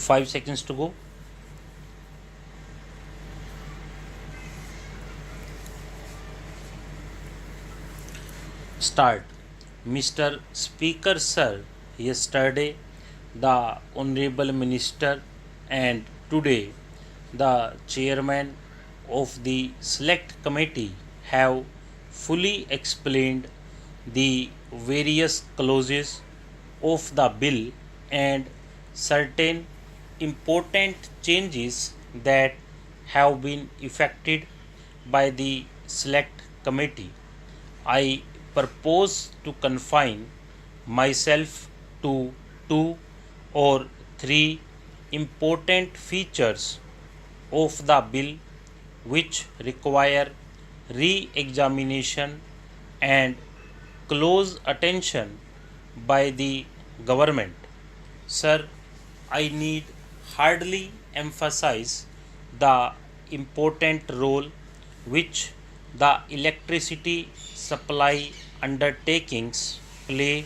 5 seconds to go. Start. Mr. Speaker Sir, yesterday the Honorable Minister and today the Chairman of the Select Committee have fully explained the various clauses of the bill and certain important changes that have been effected by the Select Committee. I propose to confine myself to two or three important features of the bill which require re examination and close attention by the government. Sir, I need hardly emphasize the important role which the electricity supply undertakings play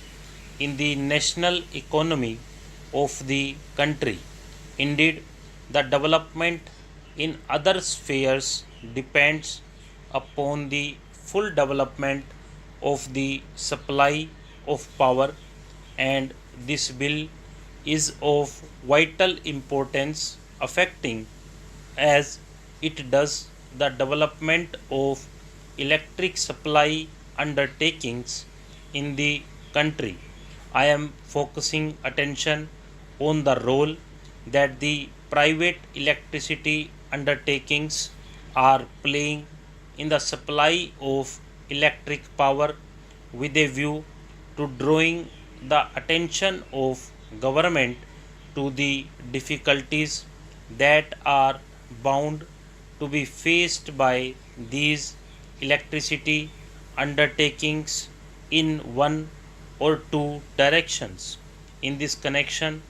in the national economy of the country. Indeed, the development in other spheres depends upon the full development of the supply of power, and this bill is of vital importance, affecting as it does the development of electric supply undertakings in the country. I am focusing attention on the role that the private electricity undertakings are playing in the supply of electric power with a view to drawing the attention of government to the difficulties that are bound to be faced by these electricity undertakings in one or two directions. In this connection,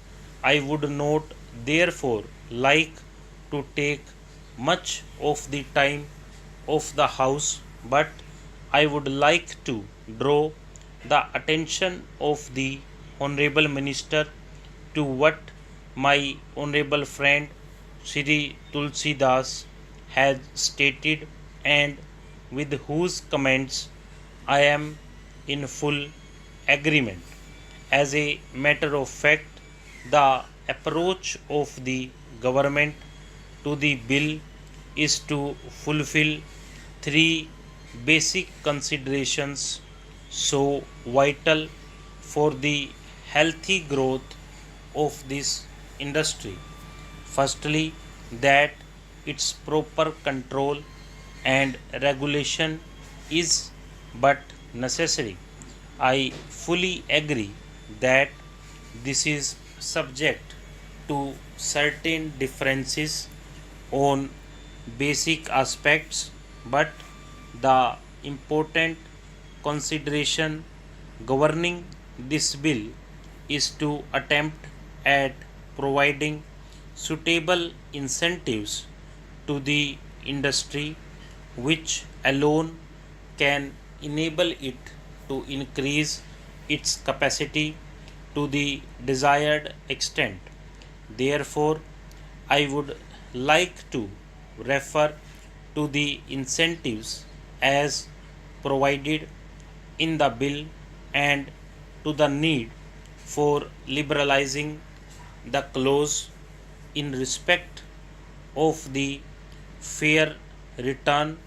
I would not therefore like to take much of the time of the House, but I would like to draw the attention of the Honorable Minister to what my Honorable friend Shri Tulsi Das has stated, and with whose comments I am in full agreement. As a matter of fact, the approach of the government to the bill is to fulfill three basic considerations so vital for the healthy growth of this industry. Firstly, that its proper control and regulation is but necessary. I fully agree that this is subject to certain differences on basic aspects, but the important consideration governing this bill is to attempt at providing suitable incentives to the industry which alone can enable it to increase its capacity to the desired extent. Therefore, I would like to refer to the incentives as provided in the bill and to the need for liberalizing the clause in respect of the fair return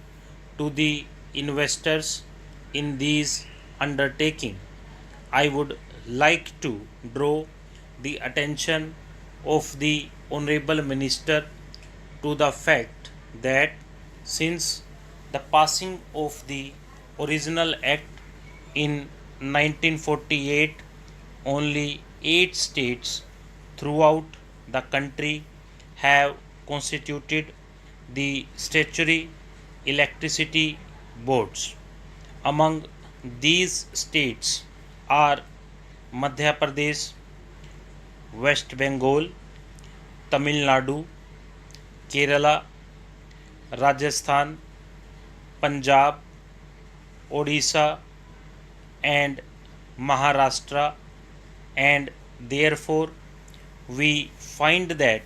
to the investors in these undertaking. I would like to draw the attention of the Honorable Minister to the fact that since the passing of the original act in 1948, only 8 states throughout the country have constituted the statutory electricity boards. Among these states are Madhya Pradesh, West Bengal, Tamil Nadu, Kerala, Rajasthan, Punjab, Odisha, and Maharashtra, and therefore we find that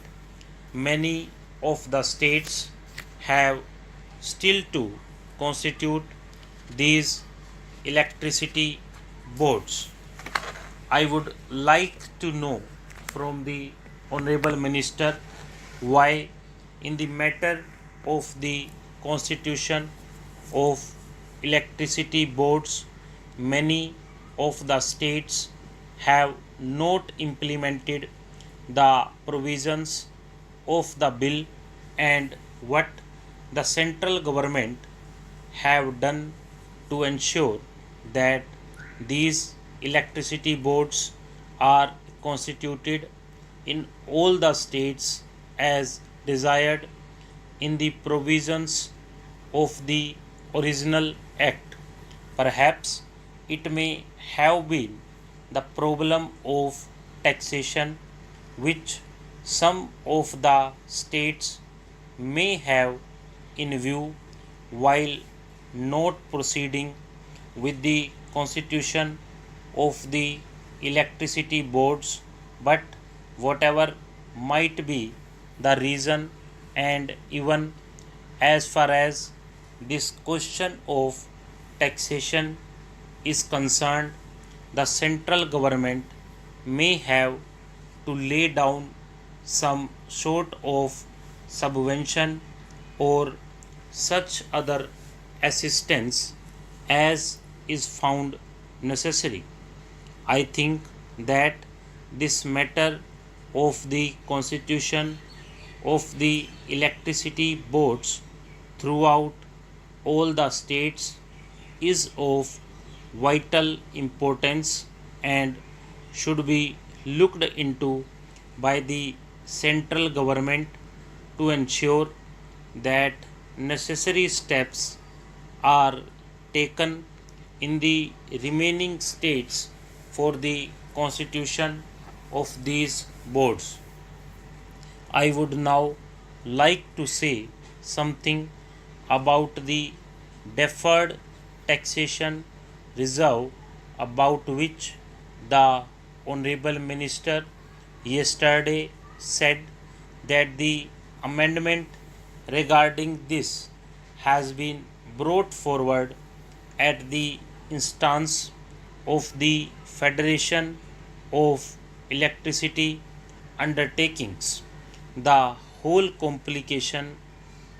many of the states have still to constitute these electricity boards. I would like to know from the Honorable Minister why, in the matter of the constitution of electricity boards, many of the states have not implemented the provisions of the bill, and what the central government have done to ensure that these electricity boards are constituted in all the states as desired in the provisions of the original act. Perhaps it may have been the problem of taxation which some of the states may have in view while not proceeding with the constitution of the electricity boards, but whatever might be the reason, and even as far as this question of taxation is concerned, the central government may have to lay down some sort of subvention or such other assistance as is found necessary. I think that this matter of the constitution of the electricity boards throughout all the states is of vital importance and should be looked into by the central government to ensure that necessary steps are taken in the remaining states for the constitution of these boards. I would now like to say something about the deferred taxation reserve, about which the Honorable Minister yesterday said that the amendment regarding this has been brought forward at the instance of the Federation of Electricity Undertakings. The whole complication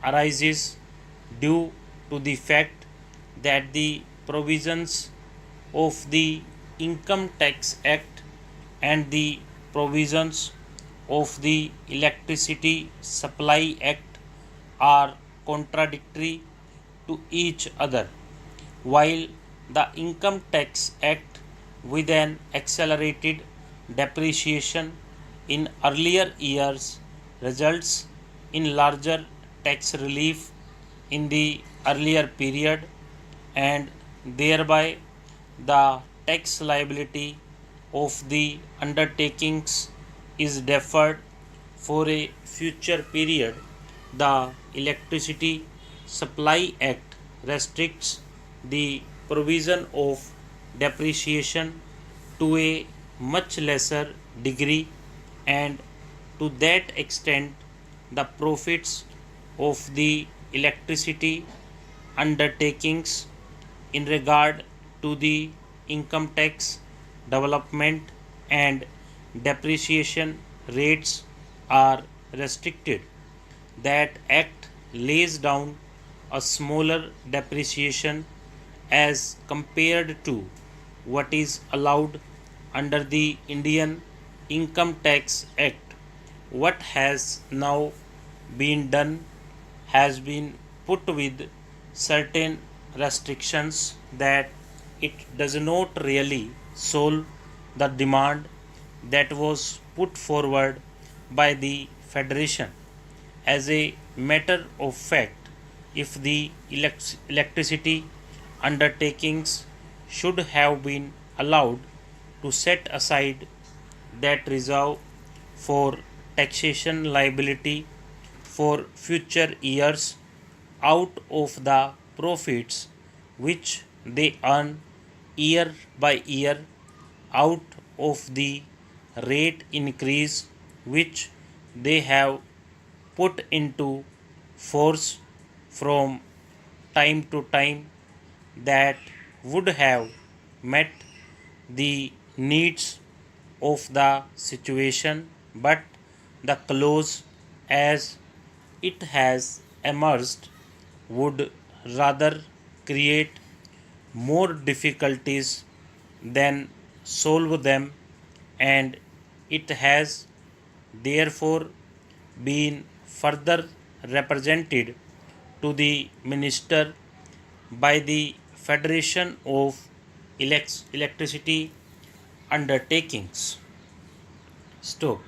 arises due to the fact that the provisions of the Income Tax Act and the provisions of the Electricity Supply Act are contradictory to each other. While the Income Tax Act, with an accelerated depreciation in earlier years, results in larger tax relief in the earlier period, and thereby the tax liability of the undertakings is deferred for a future period. The Electricity Supply Act restricts the provision of depreciation to a much lesser degree, and to that extent the profits of the electricity undertakings in regard to the income tax, development and depreciation rates are restricted. That act lays down a smaller depreciation as compared to what is allowed under the Indian Income Tax Act. What has now been done has been put with certain restrictions that it does not really solve the demand that was put forward by the Federation. As a matter of fact, if the electricity undertakings should have been allowed to set aside that reserve for taxation liability for future years out of the profits which they earn year by year, out of the rate increase which they have put into force from time to time that would have met the needs of the situation, but the clause as it has emerged would rather create more difficulties than solve them, and it has therefore been further represented to the minister by the Federation of Electricity Undertakings. Stop.